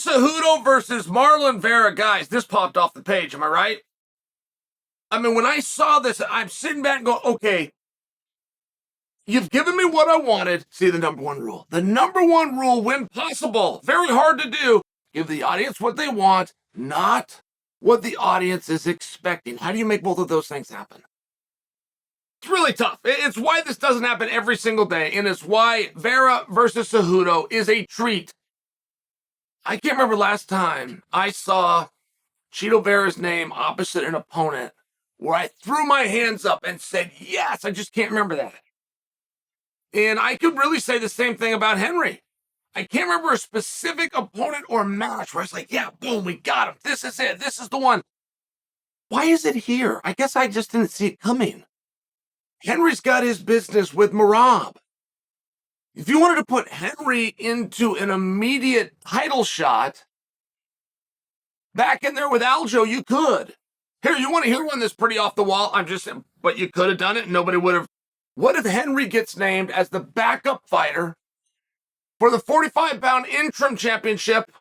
Cejudo versus Marlon Vera. Guys, this popped off the page, am I right? I mean, when I saw this, I'm sitting back and going, okay, you've given me what I wanted. See, the number one rule. The number one rule, when possible, very hard to do, give the audience what they want, not what the audience is expecting. How do you make both of those things happen? It's really tough. It's why this doesn't happen every single day, and it's why Vera versus Cejudo is a treat. I can't remember last time I saw Chito Vera's name opposite an opponent where I threw my hands up and said, yes, I just can't remember that. And I could really say the same thing about Henry. I can't remember a specific opponent or match where it's like, yeah, boom, we got him. This is it. This is the one. Why is it here? I guess I just didn't see it coming. Henry's got his business with Merab. If you wanted to put Henry into an immediate title shot back in there with Aljo, you could. Here, you want to hear one that's pretty off the wall? But you could have done it and nobody would have. What if Henry gets named as the backup fighter for the 45-pound interim championship?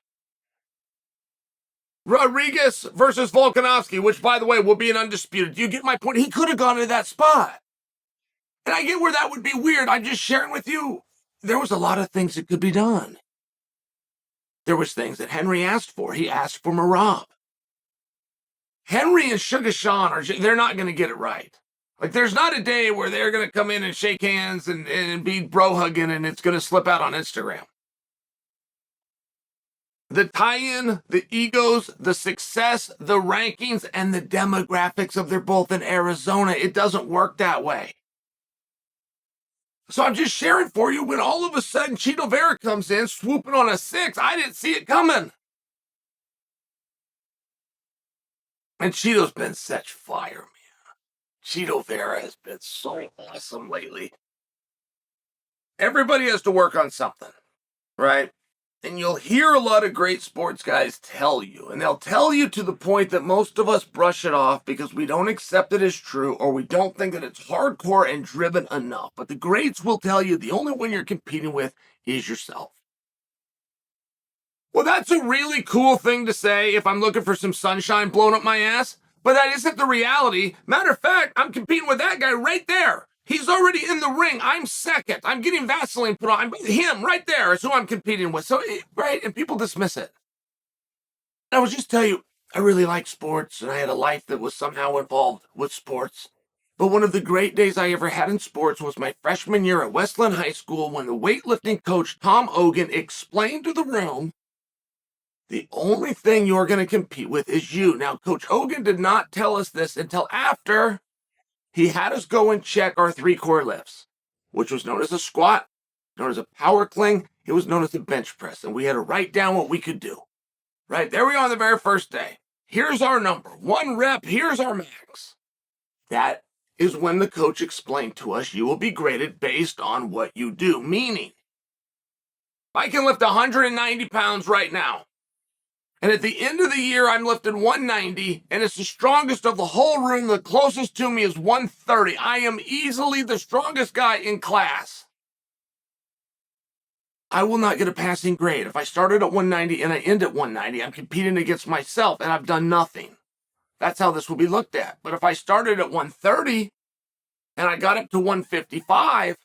Rodriguez versus Volkanovski, which, by the way, will be an undisputed. Do you get my point? He could have gone to that spot. And I get where that would be weird. I'm just sharing with you. There was a lot of things that could be done. There was things that Henry asked for. He asked for Merab. Henry and Sugar Sean, they're not going to get it right. Like, there's not a day where they're going to come in and shake hands and be bro-hugging and it's going to slip out on Instagram. The tie-in, the egos, the success, the rankings, and the demographics of they're both in Arizona, it doesn't work that way. So I'm just sharing for you, when all of a sudden Chito Vera comes in, swooping on a 6, I didn't see it coming. And Chito's been such fire, man. Chito Vera has been so awesome lately. Everybody has to work on something, right? And you'll hear a lot of great sports guys tell you, and they'll tell you to the point that most of us brush it off because we don't accept it as true, or we don't think that it's hardcore and driven enough. But the greats will tell you the only one you're competing with is yourself. Well, that's a really cool thing to say if I'm looking for some sunshine blowing up my ass, but that isn't the reality. Matter of fact, I'm competing with that guy right there. He's already in the ring. I'm second. I'm getting Vaseline put on. Him right there is who I'm competing with. So, right, and people dismiss it. I would just tell you, I really like sports, and I had a life that was somehow involved with sports. But one of the great days I ever had in sports was my freshman year at Westland High School when the weightlifting coach, Tom Ogan, explained to the room, the only thing you're going to compete with is you. Now, Coach Ogan did not tell us this until after he had us go and check our 3 core lifts, which was known as a squat, known as a power cling. It was known as a bench press, and we had to write down what we could do. Right, there we are on the very first day. Here's our number. 1 rep, here's our max. That is when the coach explained to us, you will be graded based on what you do. Meaning, I can lift 190 pounds right now. And at the end of the year, I'm lifting 190, and it's the strongest of the whole room. The closest to me is 130. I am easily the strongest guy in class. I will not get a passing grade. If I started at 190 and I end at 190, I'm competing against myself, and I've done nothing. That's how this will be looked at. But if I started at 130 and I got up to 155,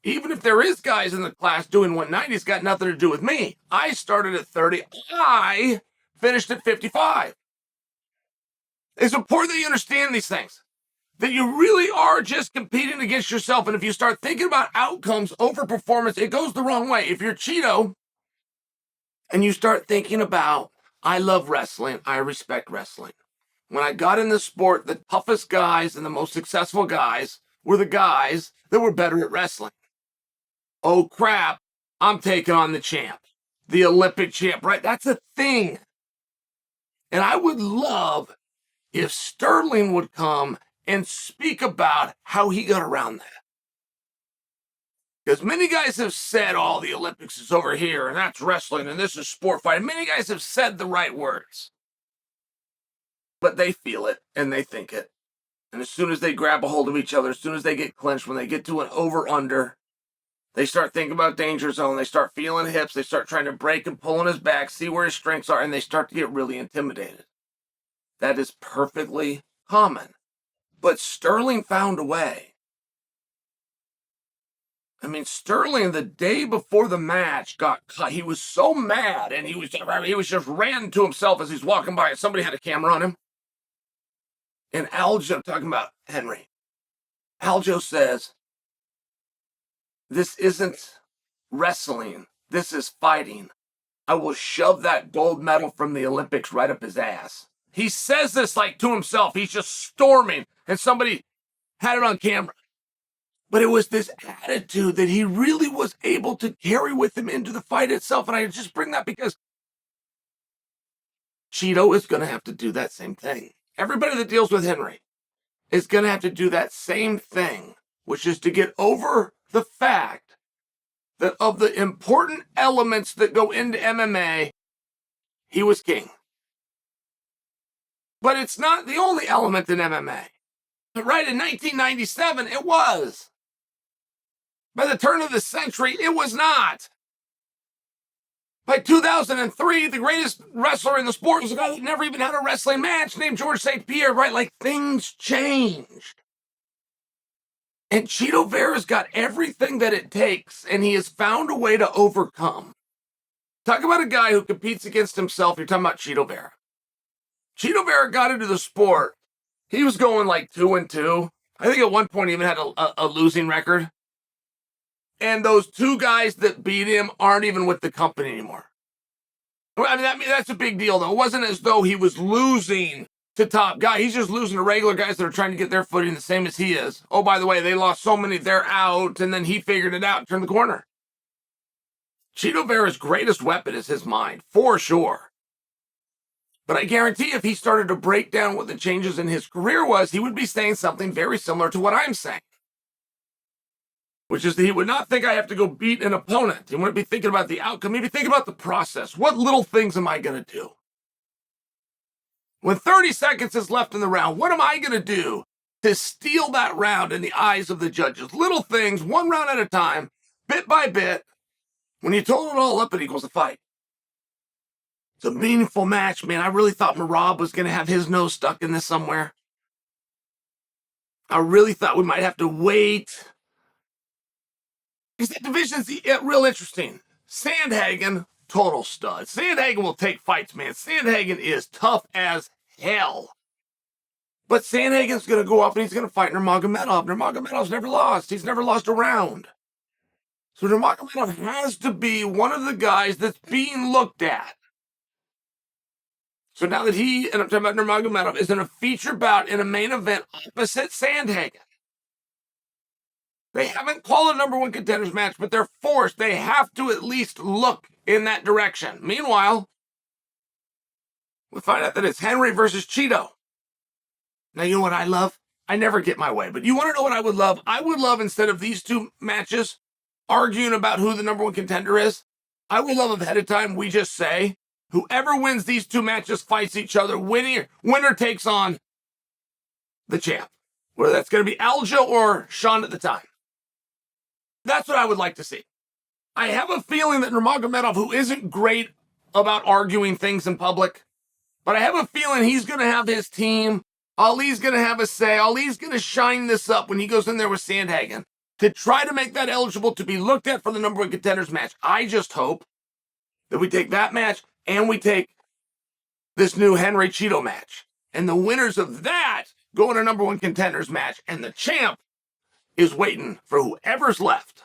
even if there is guys in the class doing 190, it's got nothing to do with me. I started at 30. I finished at 55. It's important that you understand these things, that you really are just competing against yourself. And if you start thinking about outcomes over performance, it goes the wrong way. If you're Chito and you start thinking about, I love wrestling, I respect wrestling. When I got in this sport, the toughest guys and the most successful guys were the guys that were better at wrestling. Oh, crap, I'm taking on the champ, the Olympic champ, right? That's a thing. And I would love if Sterling would come and speak about how he got around that. Because many guys have said, oh, the Olympics is over here, and that's wrestling, and this is sport fighting. Many guys have said the right words. But they feel it, and they think it. And as soon as they grab a hold of each other, as soon as they get clinched, when they get to an over-under, They start thinking about danger zone. They start feeling hips. They start trying to break and pull on his back, see where his strengths are, and they start to get really intimidated. That is perfectly common. But Sterling found a way. I mean, Sterling, the day before the match, got cut. He was so mad, and he was just ranting to himself as he's walking by, and somebody had a camera on him. And Aljo, talking about Henry, Aljo says, "This isn't wrestling. This is fighting. I will shove that gold medal from the Olympics right up his ass." He says this like to himself. He's just storming, and somebody had it on camera. But it was this attitude that he really was able to carry with him into the fight itself. And I just bring that because Cheeto is going to have to do that same thing. Everybody that deals with Henry is going to have to do that same thing, which is to get over the fact that of the important elements that go into MMA, he was king. But it's not the only element in MMA. But right in 1997, it was. By the turn of the century, it was not. By 2003, the greatest wrestler in the sport was a guy that never even had a wrestling match named Georges St. Pierre, right? Like, things changed. And Chito Vera's got everything that it takes, and he has found a way to overcome. Talk about a guy who competes against himself. You're talking about Chito Vera. Chito Vera got into the sport. He was going like 2-2. I think at one point he even had a losing record. And those two guys that beat him aren't even with the company anymore. I mean, that's a big deal, though. It wasn't as though he was losing to top guy. He's just losing to regular guys that are trying to get their footing the same as he is. Oh, by the way, they lost so many, they're out, and then he figured it out and turned the corner. Chito Vera's greatest weapon is his mind, for sure. But I guarantee if he started to break down what the changes in his career was, he would be saying something very similar to what I'm saying. Which is that he would not think I have to go beat an opponent. He wouldn't be thinking about the outcome. He'd be thinking about the process. What little things am I going to do? When 30 seconds is left in the round, what am I going to do to steal that round in the eyes of the judges? Little things, one round at a time, bit by bit. When you total it all up, it equals a fight. It's a meaningful match, man. I really thought Merab was going to have his nose stuck in this somewhere. I really thought we might have to wait. Because that division's real interesting. Sandhagen, total stud. Sandhagen will take fights, man. Sandhagen is tough as hell. But Sandhagen's going to go up and he's going to fight Nurmagomedov. Nurmagomedov's never lost. He's never lost a round. So Nurmagomedov has to be one of the guys that's being looked at. So now that he, and I'm talking about Nurmagomedov, is in a feature bout in a main event opposite Sandhagen. They haven't called a number one contenders match, but they're forced. They have to at least look in that direction. Meanwhile, we find out that it's Henry versus Cheeto. Now, you know what I love? I never get my way, but you want to know what I would love? I would love, instead of these two matches arguing about who the number one contender is, I would love if ahead of time we just say, whoever wins these two matches fights each other. Winner takes on the champ. Whether that's going to be Aljo or Sean at the time. That's what I would like to see. I have a feeling that Nurmagomedov, who isn't great about arguing things in public, but I have a feeling he's going to have his team. Ali's going to have a say. Ali's going to shine this up when he goes in there with Sandhagen to try to make that eligible to be looked at for the number one contenders match. I just hope that we take that match and we take this new Henry Cheeto match. And the winners of that go in a number one contenders match. And the champ is waiting for whoever's left.